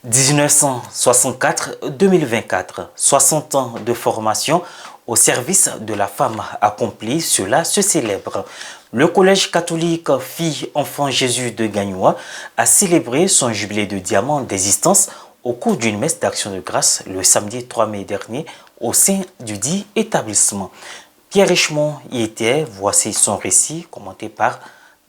1964-2024, 60 ans de formation au service de la femme accomplie, cela se célèbre. Le collège catholique Filles-Enfants Jésus de Gagnoa a célébré son jubilé de diamant d'existence au cours d'une messe d'action de grâce le samedi 3 mai dernier au sein du dit établissement. Pierre Richemont y était, voici son récit commenté par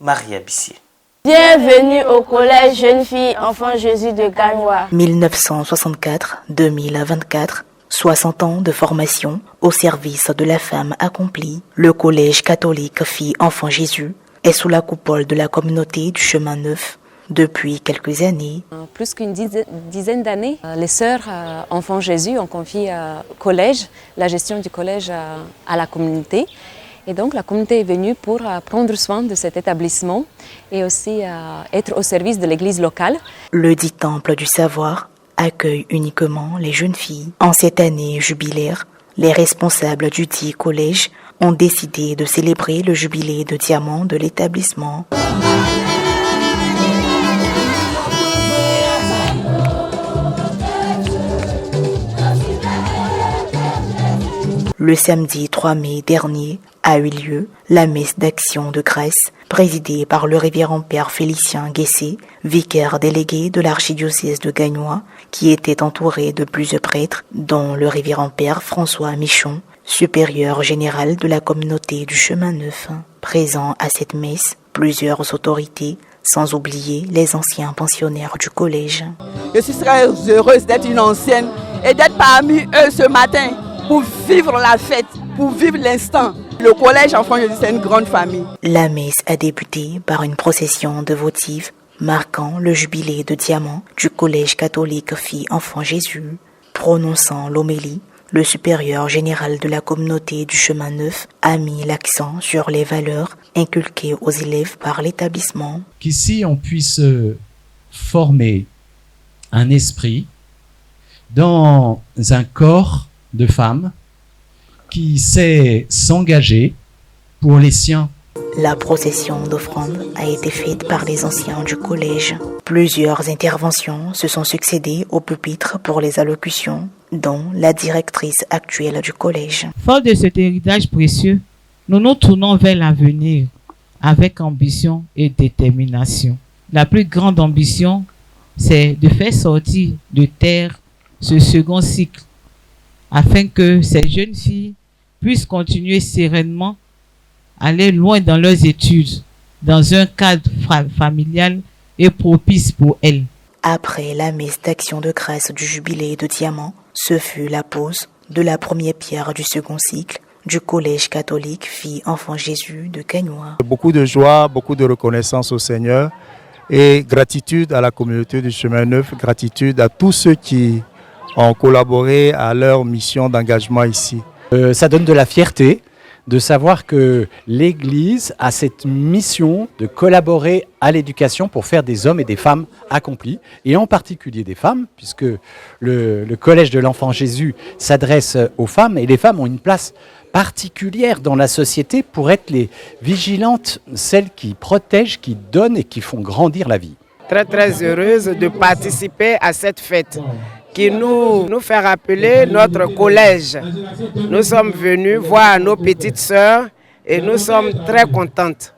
Maria Bissier. Bienvenue au collège Jeunes Filles Enfants Jésus de Gagnoa. 1964-2024, 60 ans de formation au service de la femme accomplie. Le collège catholique Filles Enfants Jésus est sous la coupole de la communauté du Chemin Neuf depuis quelques années. Plus qu'une dizaine d'années, les sœurs Enfants Jésus ont confié au collège la gestion du collège à la communauté. Et donc la communauté est venue pour prendre soin de cet établissement et aussi être au service de l'église locale. Le dit temple du savoir accueille uniquement les jeunes filles. En cette année jubilaire, les responsables du dit collège ont décidé de célébrer le jubilé de diamant de l'établissement. Le samedi 3 mai dernier a eu lieu la messe d'action de grâce présidée par le révérend père Félicien Guessé, vicaire délégué de l'archidiocèse de Gagnoa, qui était entouré de plusieurs prêtres, dont le révérend père François Michon, supérieur général de la communauté du Chemin Neuf. Présents à cette messe, plusieurs autorités, sans oublier les anciens pensionnaires du collège. Je suis très heureuse d'être une ancienne et d'être parmi eux ce matin pour vivre la fête, pour vivre l'instant. Le collège Enfants Jésus, c'est une grande famille. La messe a débuté par une procession de votives marquant le jubilé de diamant du collège catholique Filles Enfants Jésus. Prononçant l'homélie, le supérieur général de la communauté du Chemin Neuf a mis l'accent sur les valeurs inculquées aux élèves par l'établissement. Qu'ici on puisse former un esprit dans un corps de femmes qui sait s'engager pour les siens. La procession d'offrandes a été faite par les anciens du collège. Plusieurs interventions se sont succédées au pupitre pour les allocutions, dont la directrice actuelle du collège. Fort de cet héritage précieux, nous nous tournons vers l'avenir avec ambition et détermination. La plus grande ambition, c'est de faire sortir de terre ce second cycle afin que ces jeunes filles puissent continuer sereinement, aller loin dans leurs études, dans un cadre familial et propice pour elles. Après la messe d'action de grâce du jubilé de diamant, ce fut la pose de la première pierre du second cycle du collège catholique Filles Enfants Jésus de Gagnoa. Beaucoup de joie, beaucoup de reconnaissance au Seigneur et gratitude à la communauté du Chemin Neuf, gratitude à tous ceux qui ont collaboré à leur mission d'engagement ici. Ça donne de la fierté de savoir que l'Église a cette mission de collaborer à l'éducation pour faire des hommes et des femmes accomplis, et en particulier des femmes, puisque le Collège de l'Enfant Jésus s'adresse aux femmes, et les femmes ont une place particulière dans la société pour être les vigilantes, celles qui protègent, qui donnent et qui font grandir la vie. Très heureuse de participer à cette fête qui nous fait rappeler notre collège. Nous sommes venus voir nos petites sœurs et nous sommes très contentes.